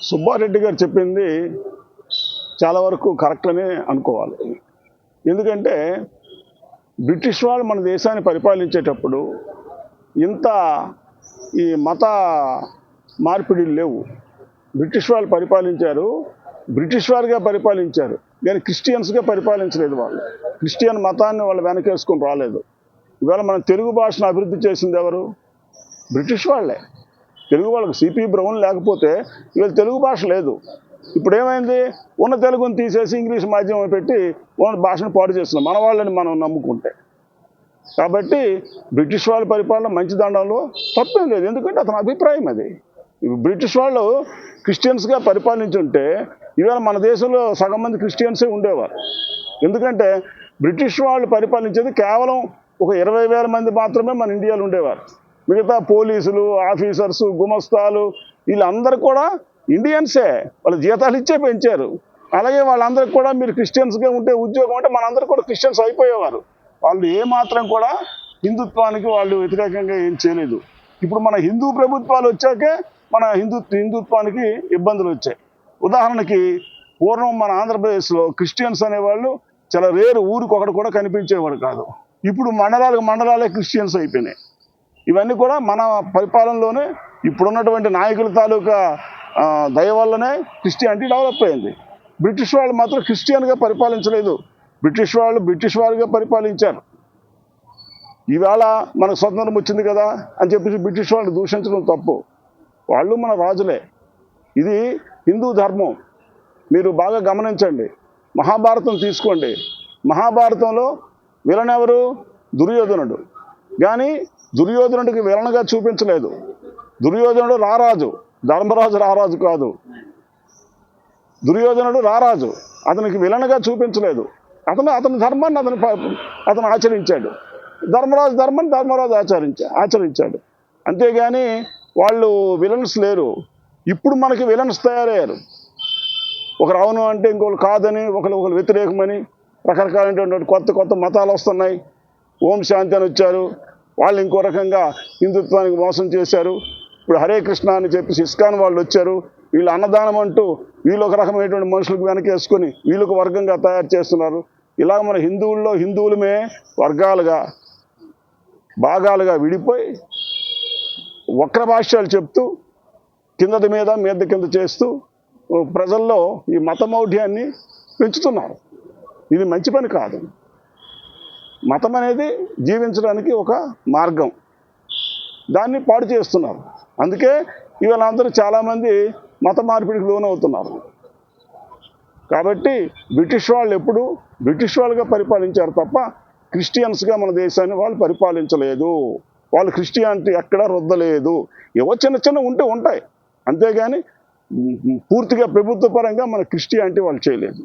సుబ్బారెడ్డి గారు చెప్పింది చాలా వరకు కరెక్ట్ అనే అనుకోవాలి. ఎందుకంటే బ్రిటిష్ వాళ్ళు మన దేశాన్ని పరిపాలించేటప్పుడు ఇంత ఈ మత మార్పిడిలు లేవు. బ్రిటిష్ వాళ్ళు పరిపాలించారు, బ్రిటిష్ వారిగా పరిపాలించారు, కానీ క్రిస్టియన్స్గా పరిపాలించలేదు. వాళ్ళు క్రిస్టియన్ మతాన్ని వాళ్ళు వెనకేసుకొని రాలేదు. ఇవాళ మన తెలుగు భాషను అభివృద్ధి చేసింది ఎవరు? బ్రిటిష్ వాళ్ళే. తెలుగు వాళ్ళకి సిపి బ్రౌన్ లేకపోతే ఇవాళ తెలుగు భాష లేదు. ఇప్పుడు ఏమైంది? ఉన్న తెలుగుని తీసేసి ఇంగ్లీష్ మాధ్యమం పెట్టి ఉన్న భాషను పాడు చేస్తున్నాం మన వాళ్ళని మనం నమ్ముకుంటే. కాబట్టి బ్రిటిష్ వాళ్ళ పరిపాలన మంచి దండంలో తప్పేం లేదు, ఎందుకంటే అతని అభిప్రాయం అది. బ్రిటిష్ వాళ్ళు క్రిస్టియన్స్గా పరిపాలించుంటే ఇవాళ మన దేశంలో సగం మంది క్రిస్టియన్సే ఉండేవారు. ఎందుకంటే బ్రిటిష్ వాళ్ళు పరిపాలించేది కేవలం ఒక 20,000 మంది మాత్రమే మన ఇండియాలో ఉండేవారు. మిగతా పోలీసులు, ఆఫీసర్స్, గుమస్తాలు వీళ్ళందరూ కూడా ఇండియన్సే. వాళ్ళ జీతాలు ఇచ్చే పెంచారు. అలాగే వాళ్ళందరికీ కూడా మీరు క్రిస్టియన్స్గా ఉంటే ఉద్యోగం అంటే మనందరూ కూడా క్రిస్టియన్స్ అయిపోయేవారు. వాళ్ళు ఏమాత్రం కూడా హిందుత్వానికి వాళ్ళు వ్యతిరేకంగా ఏం చేయలేదు. ఇప్పుడు మన హిందూ ప్రభుత్వాలు వచ్చాకే మన హిందుత్వానికి ఇబ్బందులు వచ్చాయి. ఉదాహరణకి పూర్వం మన ఆంధ్రప్రదేశ్లో క్రిస్టియన్స్ అనేవాళ్ళు చాలా రేరు, ఊరికి ఒకటి కూడా కనిపించేవాడు కాదు. ఇప్పుడు మండలాలే క్రిస్టియన్స్ అయిపోయినాయి. ఇవన్నీ కూడా మన పరిపాలనలోనే ఇప్పుడున్నటువంటి నాయకుల తాలూకా దయ వల్లనే క్రిస్టియానిటీ డెవలప్ అయింది. బ్రిటిష్ వాళ్ళు మాత్రం క్రిస్టియన్గా పరిపాలించలేదు. బ్రిటిష్ వారిగా పరిపాలించారు. ఈవేళ మనకు స్వతంత్రం వచ్చింది కదా అని చెప్పేసి బ్రిటిష్ వాళ్ళు దూషించడం తప్పు. వాళ్ళు మన రాజులే. ఇది హిందూ ధర్మం. మీరు బాగా గమనించండి. మహాభారతం తీసుకోండి. మహాభారతంలో విలన్ ఎవరు? దుర్యోధనుడు. కానీ దుర్యోధనుడికి విలన్గా చూపించలేదు. దుర్యోధనుడు రారాజు, ధర్మరాజు రారాజు కాదు. దుర్యోధనుడు రారాజు, అతనికి విలన్గా చూపించలేదు. అతని ధర్మాన్ని అతను ఆచరించాడు. ధర్మరాజు ధర్మాన్ని ధర్మరాజు ఆచరించాడు. అంతేగాని వాళ్ళు విలన్స్ లేరు. ఇప్పుడు మనకి విలన్స్ తయారయ్యారు. ఒకరు అవును అంటే ఇంకొకరు కాదని, ఒకరు వ్యతిరేకమని, రకరకాలైనటువంటి కొత్త మతాలు వస్తున్నాయి. ఓం శాంతి అని వచ్చారు, వాళ్ళు ఇంకో రకంగా హిందుత్వానికి మోసం చేశారు. ఇప్పుడు హరే కృష్ణ అని చెప్పేసి ఇస్కాన్ వాళ్ళు వచ్చారు. వీళ్ళు అన్నదానం అంటూ వీళ్ళు ఒక రకమైనటువంటి మనుషులకు వెనకేసుకొని వీళ్ళకు వర్గంగా తయారు చేస్తున్నారు. ఇలా మన హిందువులమే వర్గాలుగా భాగాలుగా విడిపోయి వక్ర భాష్యాలు చెప్తూ కిందది మీద కింద చేస్తూ ప్రజల్లో ఈ మతమౌఢ్యాన్ని పెంచుతున్నారు. ఇది మంచి పని కాదు. మతం అనేది జీవించడానికి ఒక మార్గం, దాన్ని పాడు చేస్తున్నారు. అందుకే ఇవాళ అందరూ చాలామంది మత మార్పిడికి లోనవుతున్నారు. కాబట్టి బ్రిటిష్ వాళ్ళు ఎప్పుడు బ్రిటిష్ వాళ్ళుగా పరిపాలించారు తప్ప క్రిస్టియన్స్గా మన దేశాన్ని వాళ్ళు పరిపాలించలేదు. వాళ్ళు క్రిస్టియానిటీ ఎక్కడా రుద్దలేదు. ఏవో చిన్న ఉంటే ఉంటాయి, అంతేగాని పూర్తిగా ప్రభుత్వ పరంగా మన క్రిస్టియానిటీ వాళ్ళు చేయలేదు.